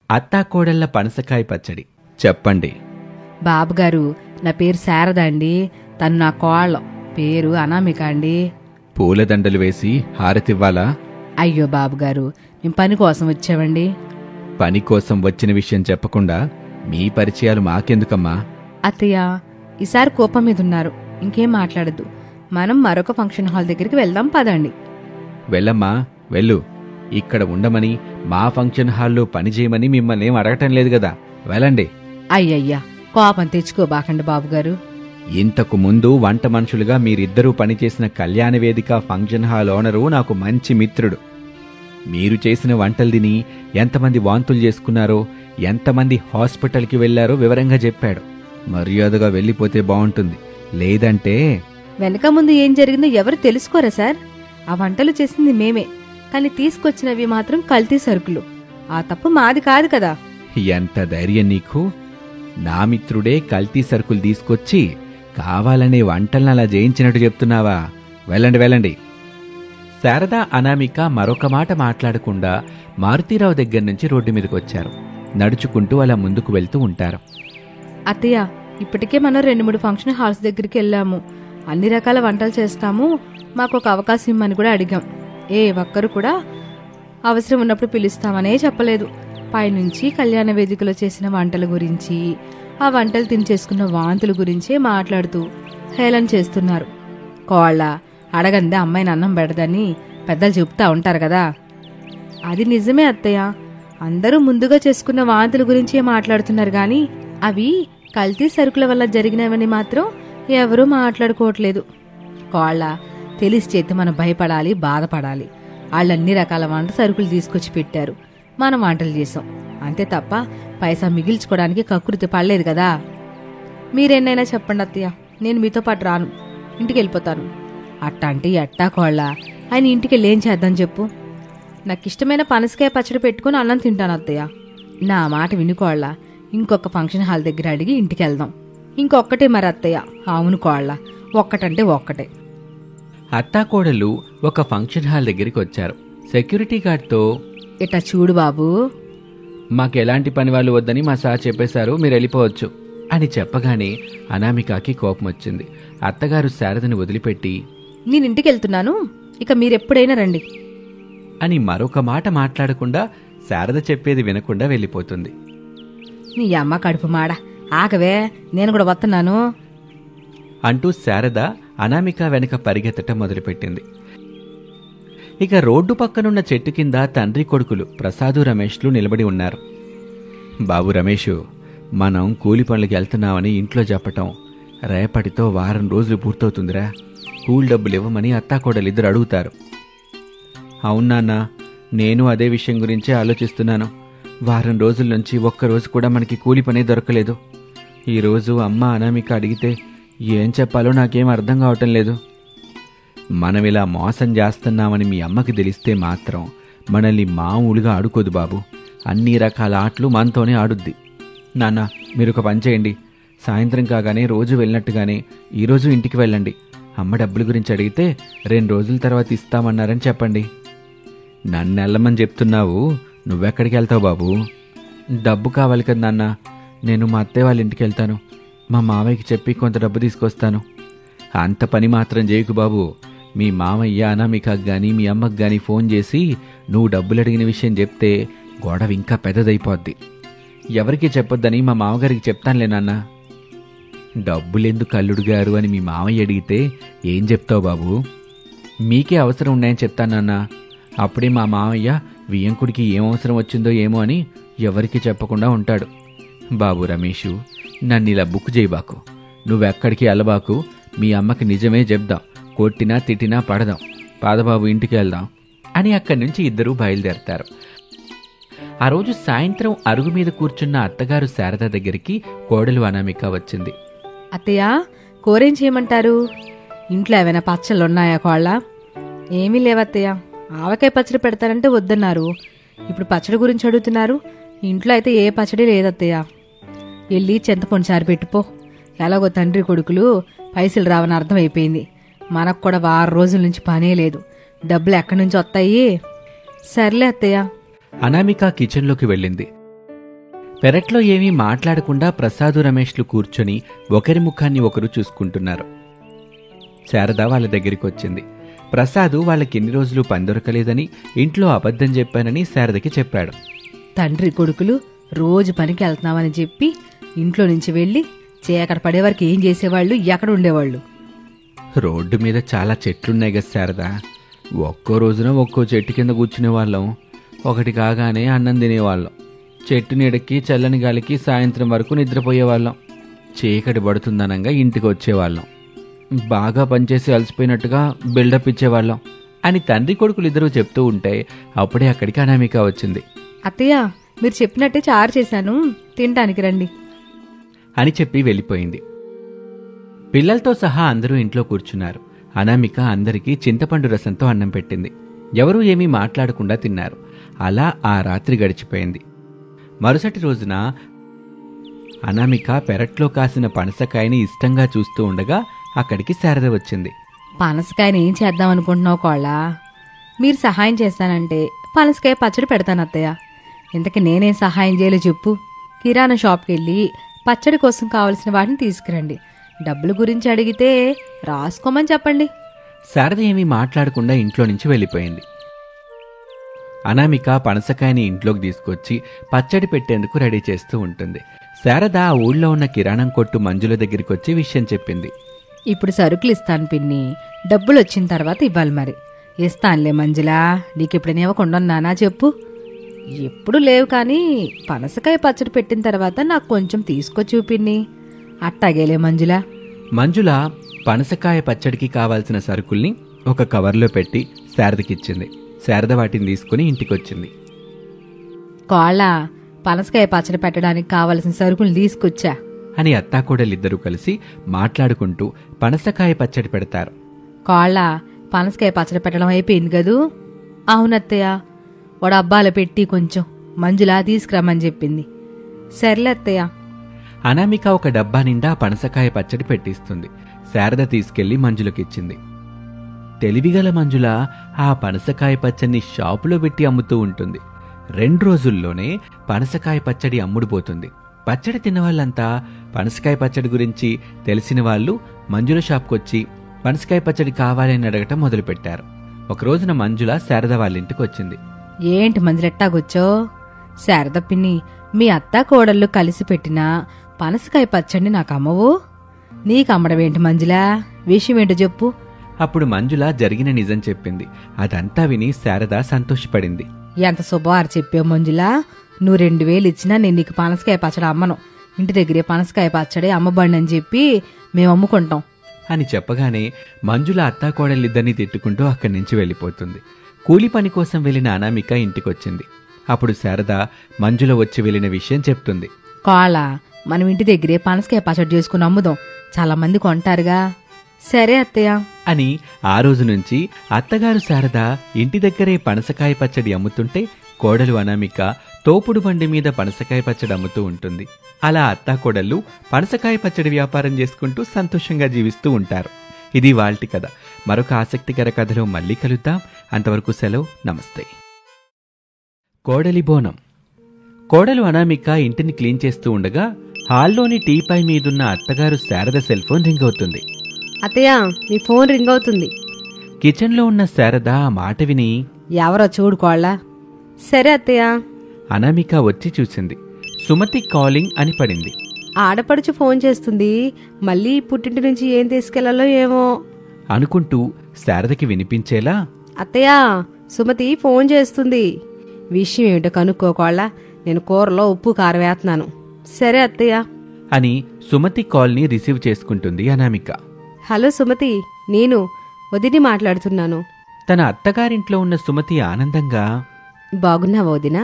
అత్తాకోడళ్ల పనసకాయ పచ్చడి. చెప్పండి. బాబుగారు, నా పేరు శారద అండి. తను నా కోళ్ళ పేరు అనామిక అండి. పూలదండలు వేసి హారతివ్వాలా? అయ్యో బాబుగారు, మేము పని కోసం వచ్చామండి. పని కోసం వచ్చిన విషయం చెప్పకుండా మీ పరిచయాలు మాకెందుకమ్మా? అత్తయ్య, ఈసారి కోపం మీద ఉన్నారు, ఇంకేం మాట్లాడద్దు. మనం మరొక ఫంక్షన్ హాల్ దగ్గరికి వెళ్దాం పదండి. వెళ్ళమ్మా, వెళ్ళు. ఇక్కడ ఉండమని, మా ఫంక్షన్ హాల్లో పనిచేయమని మిమ్మల్ని ఏం అడగటం లేదు కదా, వెళ్ళండి. అయ్యయ్యా, కోపం తెచ్చుకోబాకండి బాబుగారు. ఇంతకు ముందు వంట మనుషులుగా మీరిద్దరూ పనిచేసిన కళ్యాణవేదిక ఫంక్షన్ హాల్ ఓనరు నాకు మంచి మిత్రుడు. మీరు చేసిన వంటలు తిని ఎంతమంది వాంతులు చేసుకున్నారో, ఎంతమంది హాస్పిటల్కి వెళ్లారో వివరంగా చెప్పాడు. మర్యాదగా వెళ్ళిపోతే బాగుంటుంది, లేదంటే... వెనక ముందు ఏం జరిగిందో ఎవరు తెలుసుకోరా సార్? ఆ వంటలు చేసింది మేమే, కానీ తీసుకొచ్చినవి మాత్రం కల్తీ సరుకులు. ఆ తప్పు మాది కాదు కదా. ఎంత ధైర్యం నీకు? నా మిత్రుడే కల్తీ సరుకులు తీసుకొచ్చి కావాలనే వంటలను అలా జయించినట్టు చెప్తున్నావా? వెళ్ళండి, వెళ్ళండి. శారద, అనామిక మరొక మాట మాట్లాడకుండా మారుతీరావు దగ్గర నుంచి రోడ్డు మీదకొచ్చారు. నడుచుకుంటూ అలా ముందుకు వెళ్తూ ఉంటారు. అత్తయ్య, ఇప్పటికే మనం 2-3 ఫంక్షన్ హాల్స్ దగ్గరికి వెళ్ళాము. అన్ని రకాల వంటలు చేస్తాము, మాకు ఒక అవకాశం ఇమ్మని కూడా అడిగాం. ఏ ఒక్కరు కూడా అవసరం ఉన్నప్పుడు పిలుస్తామనే చెప్పలేదు. పైనుంచి కళ్యాణ వేదికలో చేసిన వంటల గురించి, ఆ వంటలు తిని చేసుకున్న వాంతుల గురించే మాట్లాడుతూ హేళన చేస్తున్నారు. కోళ్ళ అడగందే అమ్మాయిని అన్నం పెడదని పెద్దలు చెప్తా ఉంటారు కదా. అది నిజమే అత్తయ్య, అందరూ ముందుగా చేసుకున్న వాంతుల గురించే మాట్లాడుతున్నారు గాని అవి కల్తీ సరుకుల వల్ల జరిగినవని మాత్రం ఎవరూ మాట్లాడుకోవట్లేదు. కోళ్ళ తెలిసి చేతి మనం భయపడాలి, బాధపడాలి. వాళ్ళన్ని రకాల వంట సరుకులు తీసుకొచ్చి పెట్టారు, మనం వంటలు చేసాం అంతే తప్ప పైసా మిగిల్చుకోవడానికి కకృతి పడలేదు కదా. మీరెన్నైనా చెప్పండి అత్తయ్య, నేను మీతో పాటు రాను, ఇంటికి వెళ్ళిపోతాను. అట్టా అంటే ఎట్టా కోళ్ళ, ఆయన ఇంటికి వెళ్ళి ఏం చేద్దాం చెప్పు? నాకు ఇష్టమైన పనసకాయ పచ్చడి పెట్టుకుని అన్నం తింటాను అత్తయ్య. నా మాట వినుకోళ్ళ, ఇంకొక ఫంక్షన్ హాల్ దగ్గర అడిగి ఇంటికి వెళ్దాం. ఇంకొక్కటే మరి అత్తయ్య. అవును కోళ్ళ, ఒక్కటంటే ఒక్కటే. అత్తాకోడలు ఒక ఫంక్షన్ హాల్ దగ్గరికి వచ్చారు. సెక్యూరిటీ గార్డ్తో, ఇట్టా చూడు బాబు, మాకెలాంటి పని వాళ్ళు వద్దని మా సార్ చెప్పేశారు, మీరు వెళ్ళిపోవచ్చు అని చెప్పగానే అనామికకి కోపం వచ్చింది. అత్తగారు శారదని వదిలిపెట్టి, నేను ఇంటికి వెళ్తున్నాను, ఇక మీరెప్పుడైనా రండి అని మరొక మాట మాట్లాడకుండా శారద చెప్పేది వినకుండా వెళ్ళిపోతుంది. నీ అమ్మ కడుపు మాడ, ఆగవే, నేను కూడా వస్తున్నాను అంటూ శారద అనామిక వెనక పరిగెత్తటం మొదలుపెట్టింది. ఇక రోడ్డు పక్కనున్న చెట్టు కింద తండ్రి కొడుకులు ప్రసాదు, రమేష్లు నిలబడి ఉన్నారు. బాబు రమేషు, మనం కూలి పనులకి వెళ్తున్నామని ఇంట్లో చెప్పటం రేపటితో వారం రోజులు పూర్తవుతుందిరా. కూలి డబ్బులు ఇవ్వమని అత్తాకోడలిద్దరు అడుగుతారు. అవునాన్న, నేను అదే విషయం గురించే ఆలోచిస్తున్నాను. వారం రోజుల నుంచి ఒక్కరోజు కూడా మనకి కూలి పనే దొరకలేదు. ఈరోజు అమ్మ అనామిక అడిగితే ఏం చెప్పాలో నాకేం అర్థం కావటం లేదు. మనం ఇలా మోసం చేస్తున్నామని మీ అమ్మకి తెలిస్తే మాత్రం మనల్ని మామూలుగా ఆడుకోదు బాబు. అన్ని రకాల ఆటలు మనతోనే ఆడుద్ది. నాన్న, మీరు ఒక పని చేయండి, సాయంత్రం కాగానే రోజు వెళ్ళినట్టుగానే ఈరోజు ఇంటికి వెళ్ళండి. అమ్మ డబ్బుల గురించి అడిగితే 2 రోజుల తర్వాత ఇస్తామన్నారని చెప్పండి. నన్ను వెళ్ళమని చెప్తున్నావు, నువ్వెక్కడికి వెళ్తావు బాబు? డబ్బు కావాలి కదా నాన్న, నేను మా అత్తయ్య వాళ్ళ ఇంటికి వెళ్తాను. మా మావయ్యకి చెప్పి కొంత డబ్బు తీసుకొస్తాను. అంత పని మాత్రం చేయకు బాబు. మీ మామయ్య అనామికకు గాని మీ అమ్మకు గాని ఫోన్ చేసి నువ్వు డబ్బులు అడిగిన విషయం చెప్తే గొడవ ఇంకా పెద్దదైపోద్ది. ఎవరికి చెప్పొద్దని మా మామగారికి చెప్తానులే నాన్న. డబ్బులెందుకు అల్లుడు గారు అని మీ మామయ్య అడిగితే ఏం చెప్తావు బాబు? మీకే అవసరం ఉన్నాయని చెప్తానన్నా. అప్పుడే మా మామయ్య వియ్యంకుడికి ఏం అవసరం వచ్చిందో ఏమో అని ఎవరికి చెప్పకుండా ఉంటాడు. బాబు రమేషు, నన్ను ఇలా బుక్ చేయబాకు. నువ్వెక్కడికి అల్లబాకు. మీ అమ్మకి నిజమే చెప్దాం, కొట్టినా తిట్టినా పడదాం. పాదబాబు, ఇంటికి వెళ్దాం అని అక్కడి నుంచి ఇద్దరూ బయలుదేరతారు. ఆ రోజు సాయంత్రం అరుగు మీద కూర్చున్న అత్తగారు శారద దగ్గరికి కోడలు అనామిక వచ్చింది. అత్తయ్య, కూరేం చేయమంటారు? ఇంట్లో ఏమైనా పచ్చళ్ళున్నాయా కోళ్ళ? ఏమీ లేవత్తయ్య, ఆవకాయ పచ్చడి పెడతారంటే వద్దన్నారు. ఇప్పుడు పచ్చడి గురించి అడుగుతున్నారు. ఇంట్లో అయితే ఏ పచ్చడి లేదత్తయ్య. వెళ్ళి చింతపండు చారు పెట్టుపో. ఎలాగో తండ్రి కొడుకులు పైసలు రావని అర్థమైపోయింది. మనకు కూడా వారం రోజుల నుంచి పనే లేదు. డబ్బులు ఎక్కడి నుంచి వస్తాయి? సర్లే అత్తయ్య. అనామిక కిచెన్లోకి వెళ్ళింది. పెరట్లో ఏమీ మాట్లాడకుండా ప్రసాదు రమేష్లు కూర్చొని ఒకరి ముఖాన్ని ఒకరు చూసుకుంటున్నారు. శారద వాళ్ళ దగ్గరికి వచ్చింది. ప్రసాదు వాళ్ళకెన్ని రోజులు పని దొరకలేదని, ఇంట్లో అబద్ధం చెప్పానని శారదకి చెప్పాడు. తండ్రి కొడుకులు రోజు పనికి వెళ్తున్నామని చెప్పి ఇంట్లో నుంచి వెళ్ళి చీకట పడే వరకు ఏం చేసేవాళ్ళు, ఎక్కడ ఉండేవాళ్ళు? రోడ్డు మీద చాలా చెట్లున్నాయి కదా శారద, ఒక్కో రోజున ఒక్కో చెట్టు కింద కూర్చునే వాళ్ళం. ఒకటి కాగానే అన్నం తినేవాళ్ళం. చెట్టు నీడకి చల్లని గాలికి సాయంత్రం వరకు నిద్రపోయేవాళ్ళం. చీకటి పడుతుందనంగా ఇంటికి వచ్చేవాళ్ళం. బాగా పనిచేసి అలసిపోయినట్టుగా బిల్డప్ ఇచ్చేవాళ్ళం అని తండ్రి కొడుకులిద్దరూ చెప్తూ ఉంటే అప్పుడే అక్కడికి అనామిక వచ్చింది. అత్తయ్య, మీరు చెప్పినట్టే చారు చేశాను, తినటానికి రండి అని చెప్పి వెళ్ళిపోయింది. పిల్లలతో సహా అందరూ ఇంట్లో కూర్చున్నారు. అనామిక అందరికీ చింతపండు రసంతో అన్నం పెట్టింది. ఎవరూ ఏమీ మాట్లాడకుండా తిన్నారు. అలా ఆ రాత్రి గడిచిపోయింది. మరుసటి రోజున అనామిక పెరట్లో కాసిన పనసకాయని ఇష్టంగా చూస్తూ ఉండగా అక్కడికి శారద వచ్చింది. పనసకాయని ఏం చేద్దాం అనుకుంటున్నావు కోళ్ళ? మీరు సహాయం చేస్తానంటే పనసకాయ పచ్చడి పెడతాను అత్తయ్య. ఇంతకీ నేనేం సహాయం చేయాలో చెప్పు. కిరాణా షాప్కి వెళ్ళి పచ్చడి కోసం కావలసిన వాటిని తీసుకురండి. డబ్బుల గురించి అడిగితే రాసుకోమని చెప్పండి. శారద ఏమీ మాట్లాడకుండా ఇంట్లో నుంచి వెళ్ళిపోయింది. అనామిక పనసకాయని ఇంట్లోకి తీసుకొచ్చి పచ్చడి పెట్టేందుకు రెడీ చేస్తూ ఉంటుంది. శారద ఆ ఊళ్ళో ఉన్న కిరాణం కొట్టు మంజుల దగ్గరికి వచ్చి విషయం చెప్పింది. ఇప్పుడు సరుకులు ఇస్తాను పిన్ని, డబ్బులు వచ్చిన తర్వాత ఇవ్వాలి. మరి ఇస్తానులే మంజులా, నీకెప్పుడైనా ఇవ్వకుండా చెప్పు. ఎప్పుడు లేవు కానీ పనసకాయ పచ్చడి పెట్టిన తర్వాత నాకు కొంచెం తీసుకొచ్చి పిన్ని. అట్టాగేలే మంజులా. మంజుల పనసకాయ పచ్చడికి కావాల్సిన సరుకుల్ని ఒక కవర్లో పెట్టి శారదకిచ్చింది. శారద వాటిని తీసుకుని ఇంటికొచ్చింది. కోళ్ళ, పనసకాయ పచ్చడి పెట్టడానికి కావలసిన సరుకులు తీసుకొచ్చా అని అత్తాకోడలిద్దరూ కలిసి మాట్లాడుకుంటూ పనసకాయ పచ్చడి పెడతారు. కోళ్ళ, పనసకాయ పచ్చడి పెట్టడం అయిపోయింది కదూ? అవునత్తయ్య, వాడు అబ్బాలో పెట్టి కొంచెం మంజులా తీసుకురమ్మని చెప్పింది. సర్లే అత్తయ్య. అనామిక ఒక డబ్బా నిండా పనసకాయ పచ్చడి పెట్టిస్తుంది. శారద తీసుకెళ్లి మంజులకిచ్చింది. తెలివిగల మంజుల ఆ పనసకాయ పచ్చడిని షాపులో పెట్టి అమ్ముతూ ఉంటుంది. 2 రోజుల్లోనే పనసకాయ పచ్చడి అమ్ముడుపోతుంది. పచ్చడి తిన్నవాళ్ళంతా పనసకాయ పచ్చడి గురించి తెలిసిన వాళ్ళు మంజుల షాప్కొచ్చి పనసకాయ పచ్చడి కావాలని అడగటం మొదలుపెట్టారు. ఒక రోజున మంజుల శారద వాళ్ళింటికి వచ్చింది. ఏంటి మంజులెట్టాగొచ్చో? శారద పిన్ని, మీ అత్తా కోడళ్ళు కలిసి పెట్టిన పనసకాయ పచ్చడిని నాకు అమ్మవు? నీకు అమ్మడమేంటి మంజులా? విషయం ఏంటో చెప్పు. అప్పుడు మంజుల జరిగిన నిజం చెప్పింది. అదంతా విని శారద సంతోషపడింది. ఎంత శుభవారు చెప్పావు మంజులా. నువ్వు 2000 ఇచ్చినా నేను నీకు పనసకాయ పచ్చడి అమ్మను. ఇంటి దగ్గరే పనసకాయ పచ్చడి అమ్మబండి అని చెప్పి మేము అమ్ముకుంటాం అని చెప్పగానే మంజుల అత్తాకోడలిద్దరినీ తిట్టుకుంటూ అక్కడి నుంచి వెళ్ళిపోతుంది. కూలి పని కోసం వెళ్లిన అనామిక ఇంటికొచ్చింది. అప్పుడు శారద మంజుల వచ్చి వెళ్లిన విషయం చెప్తుంది. కోళ్ళ, మనం ఇంటి దగ్గరే పనసకాయ పచ్చడి చేసుకుని అమ్ముదాం, చాలా మంది కొంటారుగా. సరే అత్తయ్య అని ఆ రోజు నుంచి అత్తగారు శారద ఇంటి దగ్గరే పనసకాయ పచ్చడి అమ్ముతుంటే కోడలు అనామిక తోపుడు బండి మీద పనసకాయ పచ్చడి అమ్ముతూ ఉంటుంది. అలా అత్తాకోడళ్ళు పనసకాయ పచ్చడి వ్యాపారం చేసుకుంటూ సంతోషంగా జీవిస్తూ ఉంటారు. ఇది వాల్టి కథ. మరొక ఆసక్తికర కథలో మళ్ళీ కలుద్దాం. అంతవరకు సెలవు, నమస్తే. కోడలి బోనం. కోడలు అనామిక ఇంటిని క్లీన్ చేస్తూ ఉండగా హాల్లోని టీపై మీదున్న అత్తగారు శారద సెల్ ఫోన్ రింగ్ అవుతుంది. అత్తయ్య, నీ ఫోన్ రింగ్ అవుతుంది. కిచెన్లో ఉన్న శారద ఆ మాట విని ఎవరో చూడు కోళ్ళ. సరే అత్తయ్య. అనామిక వచ్చి చూసింది. సుమతి కాలింగ్ అని పడింది. ఆడపడుచు ఫోన్ చేస్తుంది. మళ్ళీ పుట్టింటి నుంచి ఏం తీసుకెళ్లాలో ఏమో అనుకుంటూ శారదకి వినిపించేలా, అత్తయ్య, సుమతి ఫోన్ చేస్తుంది. విషయం ఏమిటో కనుక్కోకోళ్ళ. నేను కూరలో ఉప్పు కారం వేస్తున్నాను. సరే అత్తయ్య అని సుమతి కాల్ని రిసీవ్ చేసుకుంటుంది అనామిక. హలో సుమతి, నేను వదిని మాట్లాడుతున్నాను. తన అత్తగారింట్లో ఉన్న సుమతి ఆనందంగా, బాగున్నావా వదినా?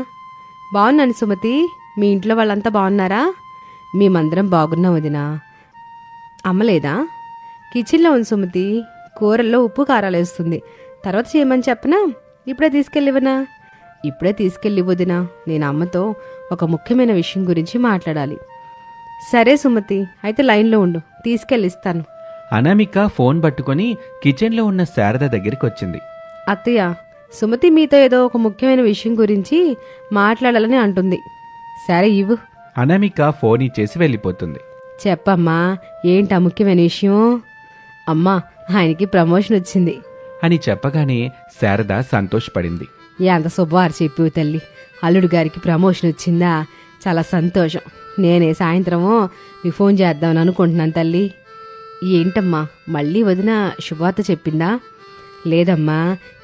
బాగున్నాను సుమతి. మీ ఇంట్లో వాళ్ళంతా బాగున్నారా? మేమందరం బాగున్నాం వదినా. అమ్మలేదా? కిచెన్లో ఉంది సుమతి. కూరల్లో ఉప్పు కారాలు వేస్తుంది. తర్వాత చేయమని చెప్పనా? ఇప్పుడే తీసుకెళ్ళివనా? ఇప్పుడే తీసుకెళ్ళి వదినా. నేను అమ్మతో ఒక ముఖ్యమైన విషయం గురించి మాట్లాడాలి. సరే సుమతి, అయితే లైన్లో ఉండు, తీసుకెళ్ళిస్తాను. అనామిక ఫోన్ పట్టుకుని కిచెన్లో ఉన్న శారద దగ్గరికి వచ్చింది. అత్తయ్య, సుమతి మీతో ఏదో ఒక ముఖ్యమైన విషయం గురించి మాట్లాడాలని అంటుంది. సరే ఇవ్వు. అనామిక ఫోన్ ఇచ్చేసి వెళ్ళిపోతుంది. చెప్పమ్మా, ఏంటా ముఖ్యమైన విషయం? అమ్మా, ఆయనకి ప్రమోషన్ వచ్చింది అని చెప్పగానే శారద సంతోషపడింది. ఎంత శుభవారు చెప్పివు తల్లి. అల్లుడు గారికి ప్రమోషన్ వచ్చిందా? చాలా సంతోషం. నేనే సాయంత్రము మీకు ఫోన్ చేద్దామని అనుకుంటున్నాను తల్లి. ఏంటమ్మా, మళ్ళీ వదిన శుభవార్త చెప్పిందా? లేదమ్మా,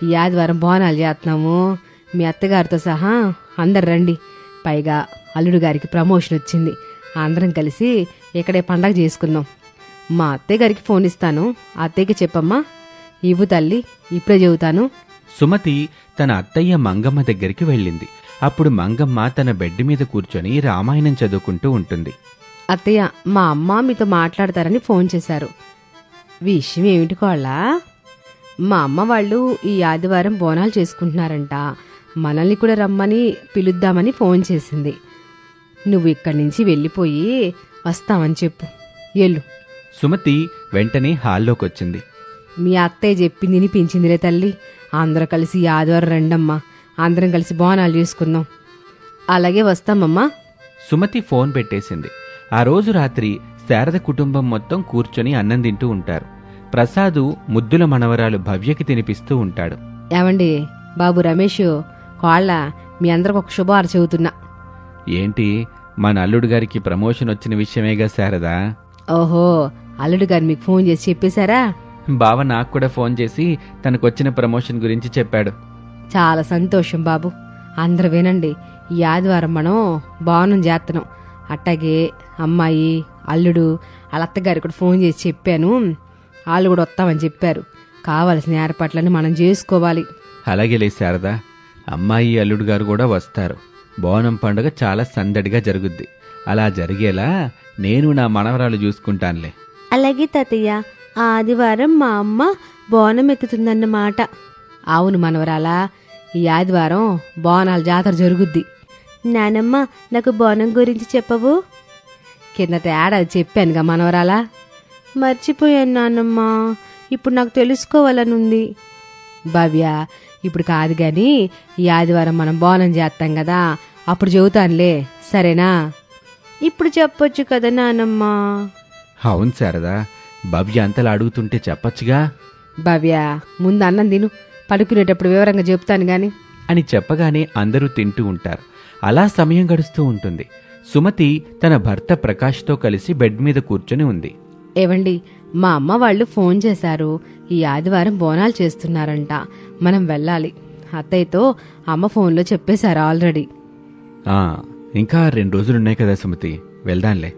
ఈ ఆదివారం బోనాలు చేస్తున్నాము. మీ అత్తగారితో సహా అందరు రండి. పైగా అల్లుడు గారికి ప్రమోషన్ వచ్చింది. అందరం కలిసి ఇక్కడే పండగ చేసుకుందాం. మా అత్తయ్య గారికి ఫోన్ ఇస్తాను, అత్తయ్యకి చెప్పమ్మా. ఇవ్వు తల్లి, ఇప్పుడే చెబుతాను. సుమతి తన అత్తయ్య మంగమ్మ దగ్గరికి వెళ్ళింది. అప్పుడు మంగమ్మ తన బెడ్ మీద కూర్చొని రామాయణం చదువుకుంటూ ఉంటుంది. అత్తయ్య, మా అమ్మ మీతో మాట్లాడతారని ఫోన్ చేశారు. విషయం ఏమిటి కోళ్ళ? మా అమ్మ వాళ్ళు ఈ ఆదివారం బోనాలు చేసుకుంటున్నారంట. మనల్ని కూడా రమ్మని పిలుద్దామని ఫోన్ చేసింది. నువ్వు ఇక్కడి నుంచి వెళ్ళిపోయి వస్తామని చెప్పు. ఎల్లు. సుమతి వెంటనే హాల్లోకొచ్చింది. మీ అత్తయ్య చెప్పింది వినిపించిందిలే తల్లి. అందరూ కలిసి ఈ ఆదివారం రండమ్మా, అందరం కలిసి బోనాలు చేసుకుందాం. అలాగే వస్తామమ్మా. సుమతి ఫోన్ పెట్టేసింది. ఆ రోజు రాత్రి శారద కుటుంబం మొత్తం కూర్చొని అన్నం తింటూ ఉంటారు. ప్రసాదు ముద్దుల మనవరాలు భవ్యకి తినిపిస్తూ ఉంటాడు. ఏమండి బాబు రమేష్, కోళ్ళ మీ అందరికి ఒక శుభవార్త చెబుతున్నా. ఏంటి, మన అల్లుడు గారికి ప్రమోషన్ వచ్చిన విషయమేగా శారదా? ఓహో, అల్లుడు గారు మీకు ఫోన్ చేసి చెప్పేశారా? బావ నాకు కూడా ఫోన్ చేసి తనకొచ్చిన ప్రమోషన్ గురించి చెప్పాడు. చాలా సంతోషం బాబు. అందరూ వినండి, ఈ ఆదివారం మనం బోనం చేస్తున్నాం. అట్టాగే అమ్మాయి, అల్లుడు, వాళ్ళ అత్తగారు కూడా ఫోన్ చేసి చెప్పాను. వాళ్ళు కూడా వస్తామని చెప్పారు. కావలసిన ఏర్పాట్లని మనం చేసుకోవాలి. అలాగేలే శారదా, అమ్మాయి అల్లుడు గారు కూడా వస్తారు. బోనం పండుగ చాలా సందడిగా జరుగుద్ది. అలా జరిగేలా నేను నా మనవరాలు చూసుకుంటానులే. అలాగే తాతయ్య, ఆదివారం మా అమ్మ బోనం ఎత్తుతుందన్నమాట. అవును మనవరాలా, ఈ ఆదివారం బోనాల జాతర జరుగుద్ది. నానమ్మ, నాకు బోనం గురించి చెప్పవు? కిందట ఏడాది చెప్పానుగా మనవరాలా. మర్చిపోయాను నానమ్మ, ఇప్పుడు నాకు తెలుసుకోవాలనుంది. భవ్య, ఇప్పుడు కాదు గాని ఈ ఆదివారం మనం బోనం చేస్తాం కదా, అప్పుడు చెబుతానులే, సరేనా? ఇప్పుడు చెప్పొచ్చు కదా నానమ్మ. అవును శారదా, భవ్య అంతలా అడుగుతుంటే చెప్పచ్చుగా. భవ్య, ముందు అన్నం తిను, పడుకునేటప్పుడు వివరంగా చెప్తాను గాని అని చెప్పగానే అందరూ తింటూ ఉంటారు. అలా సమయం గడుస్తూ ఉంటుంది. సుమతి తన భర్త ప్రకాష్తో కలిసి బెడ్ మీద కూర్చొని ఉంది. ఏవండి, మా అమ్మ వాళ్ళు ఫోన్ చేశారు. ఈ ఆదివారం బోనాలు చేస్తున్నారంట, మనం వెళ్ళాలి. అత్తయ్యతో అమ్మ ఫోన్లో చెప్పేశారు ఆల్రెడీ. ఇంకా 2 రోజులున్నాయి కదా సుమతి, వెళ్దాంలే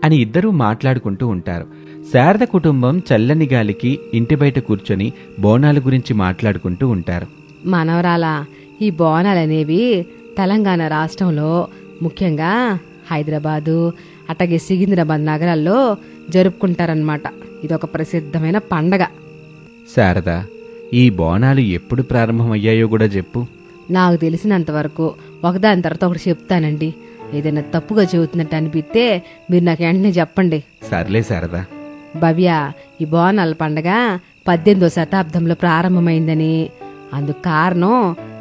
అని ఇద్దరూ మాట్లాడుకుంటూ ఉంటారు. శారద కుటుంబం చల్లని గాలికి ఇంటి బయట కూర్చొని బోనాల గురించి మాట్లాడుకుంటూ ఉంటారు. మనవరాలా, ఈ బోనాలనేవి తెలంగాణ రాష్ట్రంలో, ముఖ్యంగా హైదరాబాదు అట్లాగే సికింద్రాబాద్ నగరాల్లో జరుపుకుంటారనమాట. ఇదొక ప్రసిద్ధమైన పండగ. శారద, ఈ బోనాలు ఎప్పుడు ప్రారంభమయ్యాయో కూడా చెప్పు. నాకు తెలిసినంతవరకు ఒకదాని తర్వాత ఒకటి చెప్తానండి. ఏదైనా తప్పుగా చెబుతున్నట్టు అనిపిస్తే మీరు నాకు వెంటనే చెప్పండి. సర్లే శారదా. భవ్య, ఈ బోనాల పండగ 18వ శతాబ్దంలో ప్రారంభమైందని, అందుకు కారణం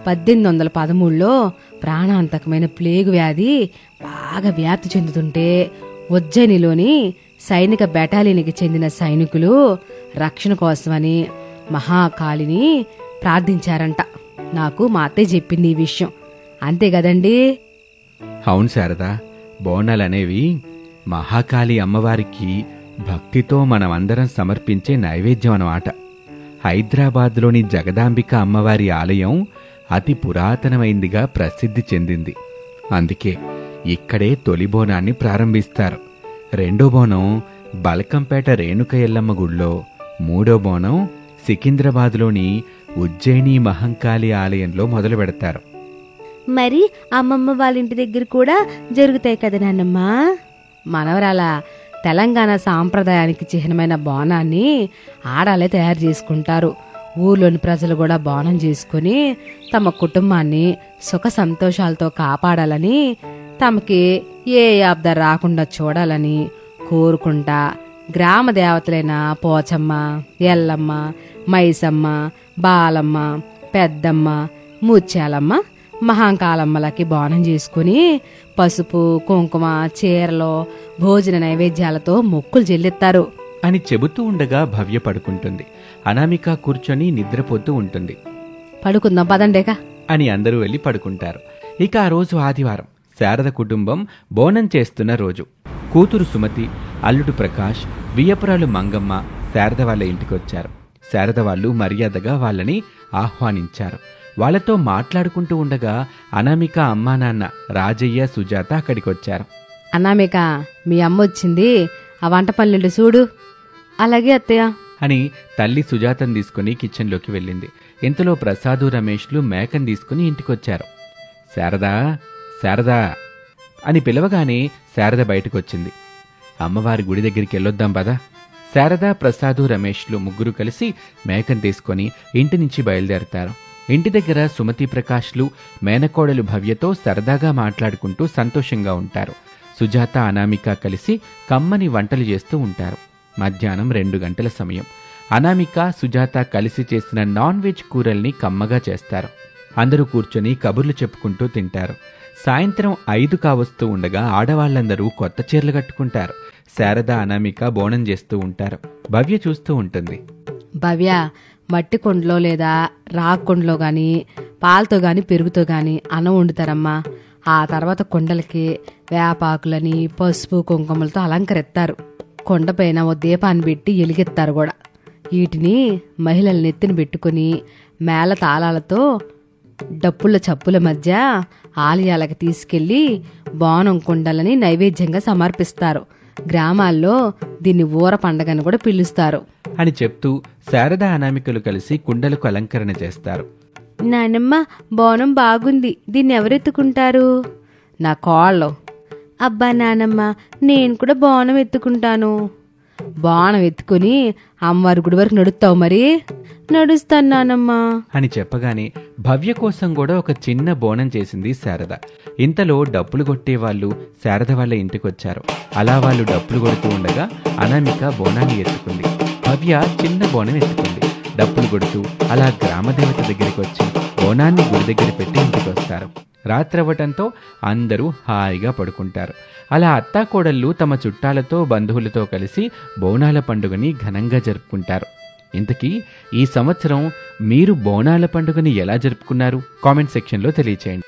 1813లో ప్రాణాంతకమైన ప్లేగు వ్యాధి బాగా వ్యాప్తి చెందుతుంటే ఉజ్జయినిలోని సైనిక బెటాలియన్కి చెందిన సైనికులు రక్షణ కోసమని మహాకాళిని ప్రార్థించారంట. నాకు మా అత్తయ్య చెప్పింది ఈ విషయం. అంతే కదండి? అవును శారదా, బోనాలనేవి మహాకాళి అమ్మవారికి భక్తితో మనమందరం సమర్పించే నైవేద్యం అన్నమాట. హైదరాబాద్లోని జగదాంబిక అమ్మవారి ఆలయం అతి పురాతనమైందిగా ప్రసిద్ధి చెందింది. అందుకే ఇక్కడే తొలి బోనాన్ని ప్రారంభిస్తారు. రెండో బోనం బల్కంపేట రేణుక ఎల్లమ్మ గుడిలో, మూడో బోనం సికింద్రాబాద్లోని ఉజ్జయిని మహంకాళి ఆలయంలో మొదలు పెడతారు. మరి అమ్మమ్మ వాళ్ళ ఇంటి దగ్గర కూడా జరుగుతాయి కదా నాన్నమ్మ? మనవరాల, తెలంగాణ సాంప్రదాయానికి చిహ్నమైన బోనాన్ని ఆడాలే తయారు చేసుకుంటారు. ఊర్లోని ప్రజలు కూడా బోనం చేసుకుని తమ కుటుంబాన్ని సుఖ సంతోషాలతో కాపాడాలని, తమకి ఏ ఆపద రాకుండా చూడాలని కోరుకుంటా గ్రామ దేవతలైన పోచమ్మ, ఎల్లమ్మ, మైసమ్మ, బాలమ్మ, పెద్దమ్మ, ముత్యాలమ్మ, మహాంకాలమ్మలకి బోనం చేసుకుని పసుపు కుంకుమ చీరలో భోజన నైవేద్యాలతో మొక్కులు చెల్లిస్తారు అని చెబుతూ ఉండగా భవ్య పడుకుంటుంది. అనామిక కూర్చొని నిద్రపోతూ ఉంటుంది. పడుకుందాం పదండేగా అని అందరూ వెళ్లి పడుకుంటారు. ఇక ఆ రోజు ఆదివారం. శారద కుటుంబం బోనం చేస్తున్న రోజు. కూతురు సుమతి, అల్లుడు ప్రకాష్, వియ్యపురాలు మంగమ్మ శారద వాళ్ళ ఇంటికొచ్చారు. శారద వాళ్ళు మర్యాదగా వాళ్ళని ఆహ్వానించారు. వాళ్లతో మాట్లాడుకుంటూ ఉండగా అనామిక అమ్మా నాన్న రాజయ్య సుజాత అక్కడికొచ్చారు. అనామిక మీ అమ్మ వచ్చింది, ఆ వంట పనులు చూడు. అలాగే అత్తయ్య అని తల్లి సుజాతను తీసుకుని కిచెన్లోకి వెళ్ళింది. ఇంతలో ప్రసాదు రమేష్లు మేకను తీసుకుని ఇంటికొచ్చారు. శారదా శారదా అని పిలవగానే శారద బయటకొచ్చింది. అమ్మవారి గుడి దగ్గరికి వెళ్ళొద్దాం పదా. శారద ప్రసాదు రమేష్లు ముగ్గురు కలిసి మేకను తీసుకొని ఇంటి నుంచి బయలుదేరతారు. ఇంటి దగ్గర సుమతి ప్రకాష్లు మేనకోడలు భవ్యతో సరదాగా మాట్లాడుకుంటూ సంతోషంగా ఉంటారు. సుజాత అనామిక కలిసి కమ్మని వంటలు చేస్తూ ఉంటారు. మధ్యాహ్నం 2 గంటల సమయం. అనామిక సుజాత కలిసి చేసిన నాన్ వెజ్ కూరల్ని కమ్మగా చేస్తారు. అందరూ కూర్చొని కబుర్లు చెప్పుకుంటూ తింటారు. సాయంత్రం 5 కావస్తూ ఉండగా ఆడవాళ్లందరూ కొత్త చీరలు కట్టుకుంటారు. శారద అనామిక బోనం చేస్తూ ఉంటారు. భవ్య చూస్తూ ఉంటుంది. భవ్య మట్టి కొండలో లేదా రాక్ కొండలో గాని పాలతో గాని పెరుగుతో గాని అన్నం వండుతారమ్మా. ఆ తర్వాత కొండలకి వేపాకులని పసుపు కుంకుమలతో అలంకరిస్తారు. కొండపైన ఓ దీపాన్ని పెట్టి ఎలిగెత్తారు కూడా. వీటిని మహిళల నెత్తిన పెట్టుకుని మేళ తాళాలతో డప్పుల చప్పుల మధ్య ఆలయాలకు తీసుకెళ్లి బోనం కుండలని నైవేద్యంగా సమర్పిస్తారు. గ్రామాల్లో దీన్ని ఊర పండగని కూడా పిలుస్తారు అని చెప్తూ శారద అనామికలు కలిసి కుండలకు అలంకరణ చేస్తారు. నానమ్మ బోనం బాగుంది, దీన్ని ఎవరెత్తుకుంటారు? నా కోళ్ళు. అబ్బా నానమ్మ నేను కూడా బోనం ఎత్తుకుంటాను. బోనం ఎత్తుకుని అమ్మవారి గుడి వరకు నడుస్తావు మరి? నడుస్తాను నానమ్మా అని చెప్పగానే భవ్య కోసం కూడా ఒక చిన్న బోనం చేసింది శారద. ఇంతలో డప్పులు కొట్టేవాళ్లు శారద వాళ్ళ ఇంటికొచ్చారు. అలా వాళ్ళు డప్పులు కొడుతూ ఉండగా అనామిక బోనాన్ని ఎత్తుకుంది. భవ్య చిన్న బోనం ఎత్తుకుంది. డప్పులు కొడుతూ అలా గ్రామదేవత దగ్గరికి వచ్చి బోనాన్ని గుడి దగ్గర పెట్టి ఇంటికొస్తారు. రాత్రవ్వటంతో అందరూ హాయిగా పడుకుంటారు. అలా అత్తాకోడళ్ళు తమ చుట్టాలతో బంధువులతో కలిసి బోనాల పండుగని ఘనంగా జరుపుకుంటారు. ఇంతకీ ఈ సంవత్సరం మీరు బోనాల పండుగని ఎలా జరుపుకున్నారు? కామెంట్ సెక్షన్లో తెలియచేయండి.